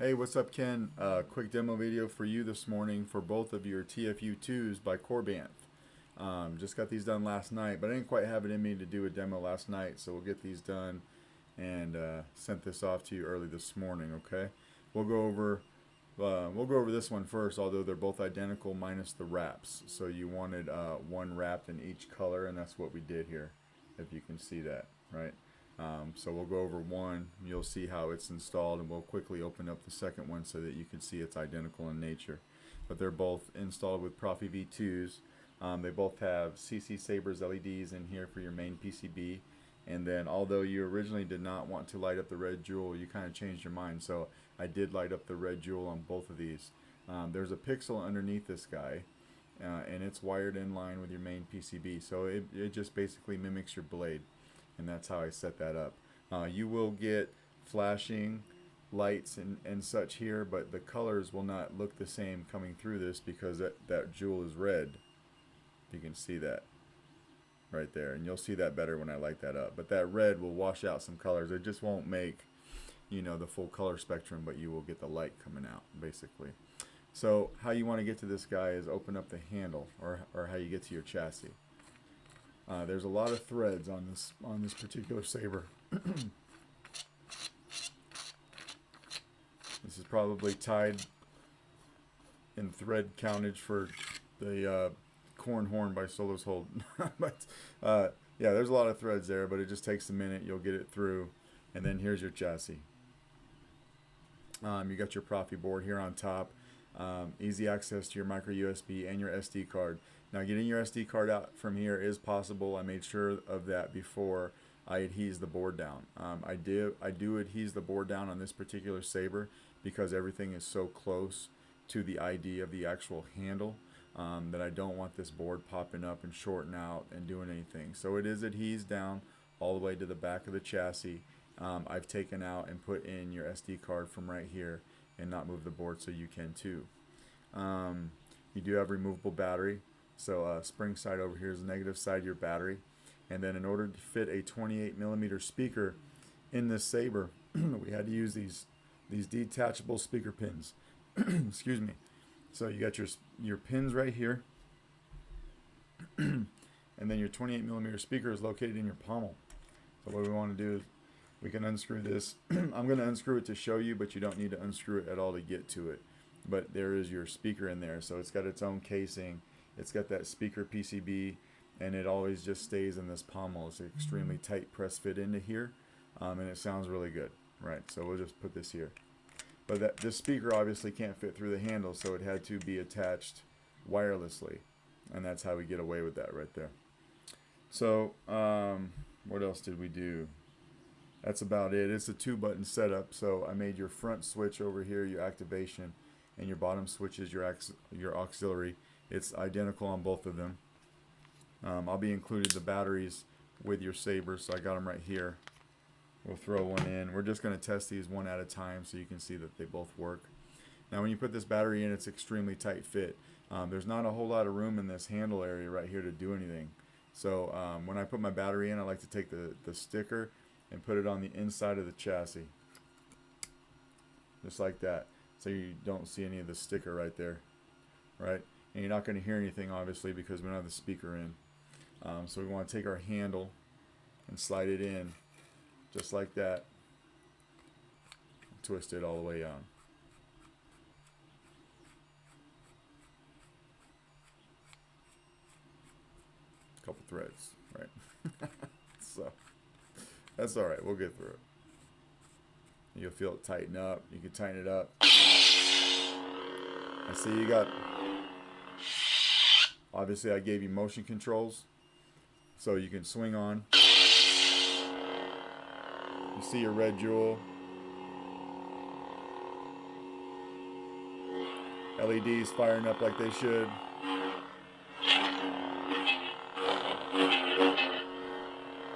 Hey, what's up, Ken? Quick demo video for you this morning for both of your TFU2s by Korbanth. Just got these done last night, but I didn't quite have it in me to do a demo last night, so we'll get these done and sent this off to you early this morning. Okay, we'll go over this one first, although they're both identical minus the wraps. So you wanted one wrapped in each color, and that's what we did here, if you can see that, right? So we'll go over one, you'll see how it's installed, and we'll quickly open up the second one so that you can see it's identical in nature. But they're both installed with Proffie V2s. They both have CCSabers LEDs in here for your main PCB. And then, although you originally did not want to light up the red jewel, you kind of changed your mind. So I did light up the red jewel on both of these. There's a pixel underneath this guy, and it's wired in line with your main PCB. So it just basically mimics your blade. And that's how I set that up. You will get flashing lights and such here, but the colors will not look the same coming through this because that jewel is red. You can see that right there, and you'll see that better when I light that up. But that red will wash out some colors. It just won't make, the full color spectrum, but you will get the light coming out basically. So how you want to get to this guy is open up the handle, or how you get to your chassis. There's a lot of threads on this particular saber. This is probably tied in thread countage for the corn horn by Solo's Hold. But yeah, there's a lot of threads there, but it just takes a minute. You'll get it through, and then here's your chassis. You got your Proffie board here on top. Easy access to your micro USB and your SD card. Now, getting your SD card out from here is possible. I made sure of that before I adhese the board down. I do adhese the board down on this particular saber because everything is so close to the ID of the actual handle that I don't want this board popping up and shorting out and doing anything. So it is adhesed down all the way to the back of the chassis. I've taken out and put in your SD card from right here and not move the board, so you can too. You do have removable battery. So spring side over here is the negative side of your battery. And then in order to fit a 28mm speaker in this saber, we had to use these detachable speaker pins. Excuse me. So you got your pins right here. And then your 28mm speaker is located in your pommel. So what we want to do is we can unscrew this. I'm going to unscrew it to show you, but you don't need to unscrew it at all to get to it. But there is your speaker in there. So it's got its own casing. It's got that speaker PCB, and it always just stays in this pommel. It's an extremely tight press fit into here, and it sounds really good, right? So we'll just put this here. But this speaker obviously can't fit through the handle, so it had to be attached wirelessly, and that's how we get away with that right there. So what else did we do? That's about it. It's a 2-button setup, so I made your front switch over here, your activation, and your bottom switch is your auxiliary. It's identical on both of them. I'll be including the batteries with your saber, so I got them right here. We'll throw one in. We're just going to test these one at a time so you can see that they both work. Now when you put this battery in, it's extremely tight fit. There's not a whole lot of room in this handle area right here to do anything. So when I put my battery in, I like to take the sticker and put it on the inside of the chassis. Just like that. So you don't see any of the sticker right there. Right? And you're not going to hear anything, obviously, because we don't have the speaker in. So we want to take our handle and slide it in, just like that. Twist it all the way on. Couple threads, right? So that's all right. We'll get through it. You'll feel it tighten up. You can tighten it up. I see you got. Obviously, I gave you motion controls, so you can swing on. You see your red jewel. LEDs firing up like they should.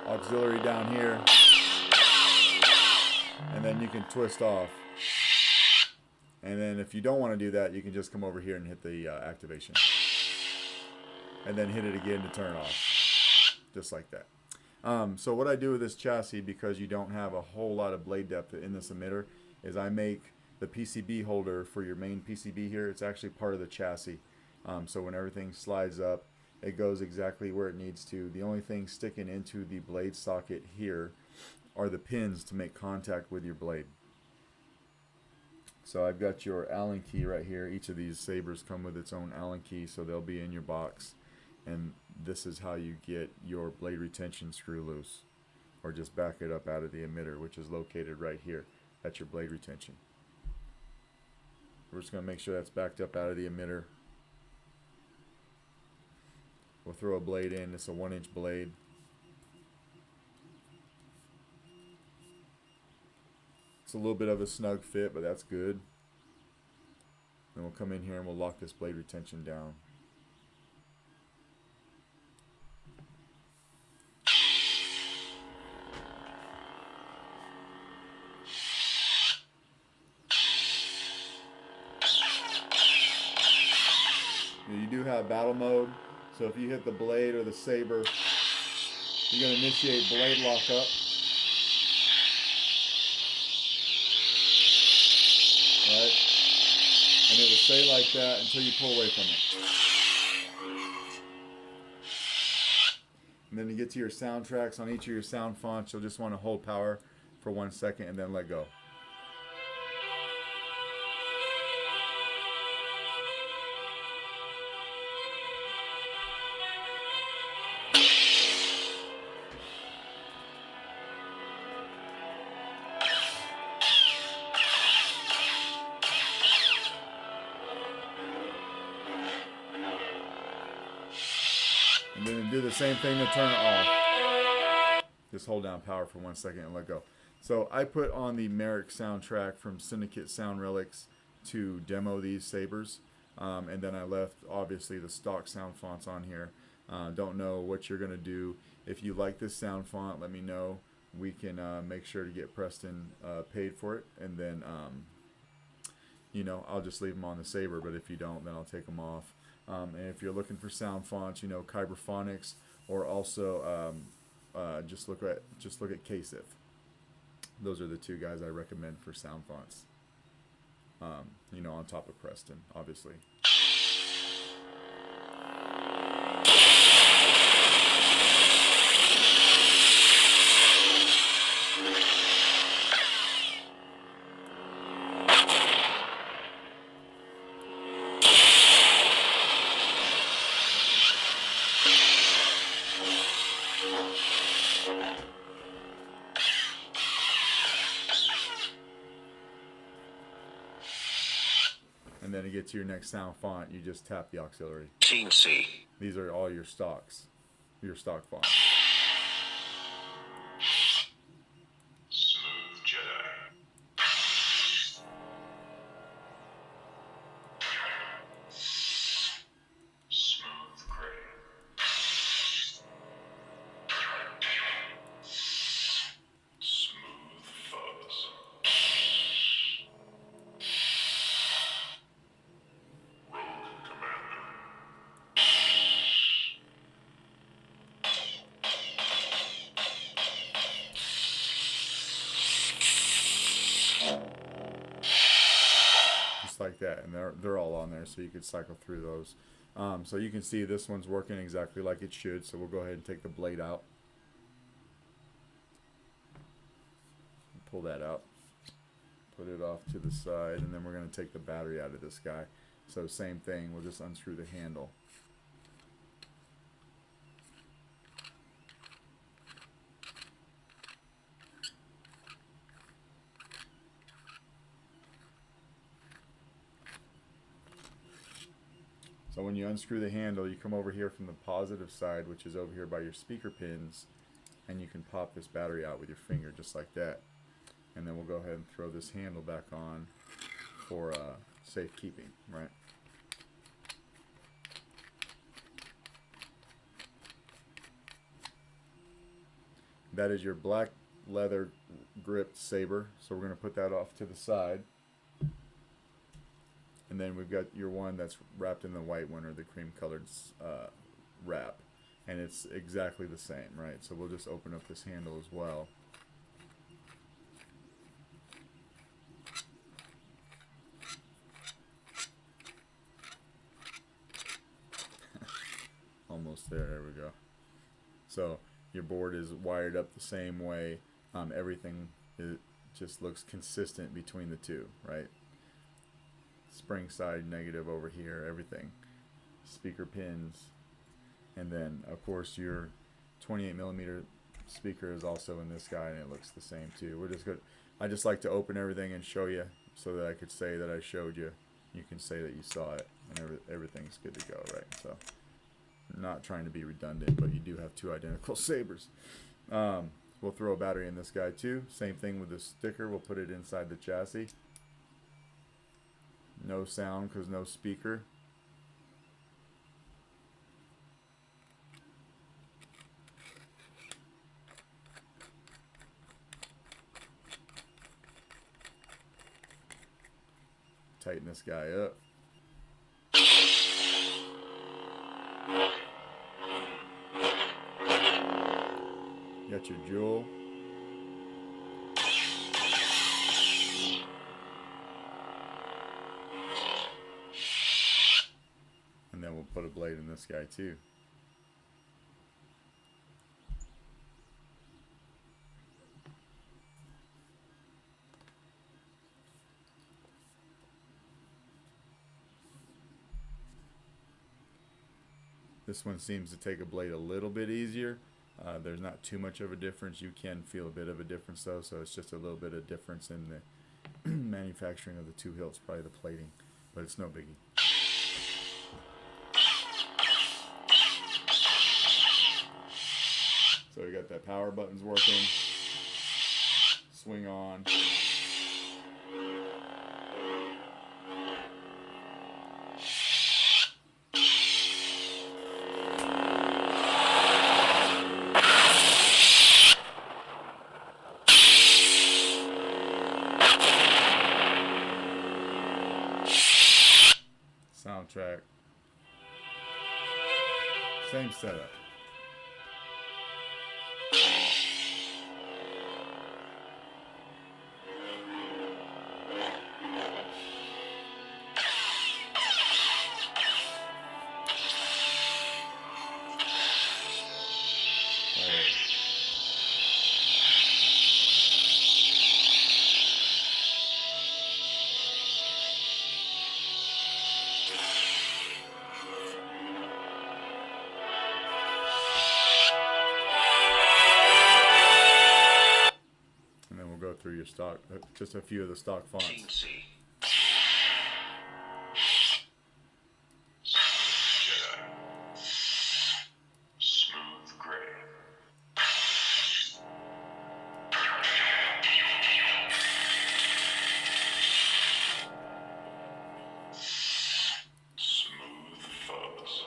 Auxiliary down here. And then you can twist off. And then if you don't want to do that, you can just come over here and hit the activation. And then hit it again to turn off, just like that. So what I do with this chassis, because you don't have a whole lot of blade depth in this emitter, is I make the PCB holder for your main PCB here, it's actually part of the chassis. So when everything slides up, it goes exactly where it needs to. The only thing sticking into the blade socket here are the pins to make contact with your blade. So I've got your Allen key right here. Each of these Sabers come with its own Allen key, so they'll be in your box. And this is how you get your blade retention screw loose, or just back it up out of the emitter, which is located right here. That's your blade retention. We're just going to make sure that's backed up out of the emitter. We'll throw a blade in. It's a 1-inch blade. It's a little bit of a snug fit, but that's good. Then we'll come in here and we'll lock this blade retention down. You do have battle mode, so if you hit the blade or the saber, you're going to initiate blade lockup. Right? And it will stay like that until you pull away from it. And then you get to your sound tracks. On each of your sound fonts, you'll just want to hold power for 1 second and then let go. And then do the same thing to turn it off. Just hold down power for 1 second and let go. So I put on the Marek soundtrack from Syndicate Sound Relics to demo these Sabers. And then I left, obviously, the stock sound fonts on here. Don't know what you're going to do. If you like this sound font, let me know. We can make sure to get Preston paid for it. And then, you know, I'll just leave them on the Saber. But if you don't, then I'll take them off. And if you're looking for sound fonts, you know, Kyberphonics, or also just look at KSIF. Those are the two guys I recommend for sound fonts. You know, on top of Preston, obviously. And then to get to your next sound font, you just tap the auxiliary. Team C. These are all your stocks, your stock fonts. Smooth Jedi. Smooth Gray. Smooth Fuzz. Just like that, and they're all on there, so you could cycle through those. So you can see this one's working exactly like it should. So we'll go ahead and take the blade out, pull that out, put it off to the side, and then we're going to take the battery out of this guy. So same thing, we'll just unscrew the handle. So when you unscrew the handle, you come over here from the positive side, which is over here by your speaker pins, and you can pop this battery out with your finger just like that. And then we'll go ahead and throw this handle back on for safekeeping, right? That is your black leather gripped Saber. So we're going to put that off to the side. And then we've got your one that's wrapped in the white one, or the cream colored wrap. And it's exactly the same, right? So we'll just open up this handle as well. So your board is wired up the same way. Everything just looks consistent between the two, right? Spring side negative over here, everything. Speaker pins. And then, of course, your 28mm speaker is also in this guy, and it looks the same too. We're just good. I just like to open everything and show you so that I could say that I showed you. You can say that you saw it, and everything's good to go, right? So, not trying to be redundant, but you do have two identical Sabers. We'll throw a battery in this guy too. Same thing with the sticker. We'll put it inside the chassis. No sound because no speaker. Tighten this guy up. Got your jewel. And then we'll put a blade in this guy too. This one seems to take a blade a little bit easier. There's not too much of a difference. You can feel a bit of a difference though, so it's just a little bit of difference in the manufacturing of the two hilts, probably the plating, but it's no biggie. So we got that power buttons working. Swing on. Soundtrack. Same setup. Through your stock, just a few of the stock fonts. Teensy. Smooth gray. Smooth fuzz.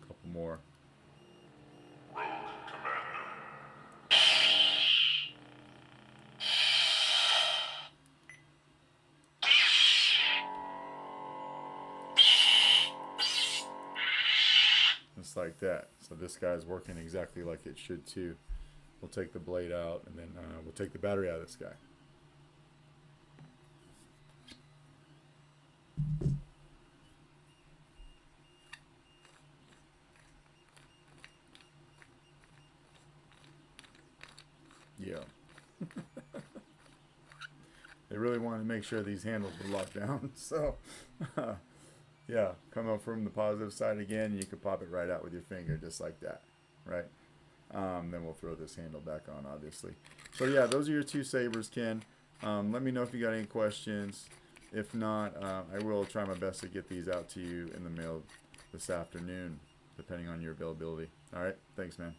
Couple more. Just like that. So this guy's working exactly like it should too. We'll take the blade out, and then we'll take the battery out of this guy. Yeah. They really wanted to make sure these handles were locked down, so yeah, come up from the positive side again, and you can pop it right out with your finger, just like that, right? Then we'll throw this handle back on, obviously. So yeah, those are your two Sabers, Ken. Let me know if you got any questions. If not, I will try my best to get these out to you in the mail this afternoon, depending on your availability. All right, thanks, man.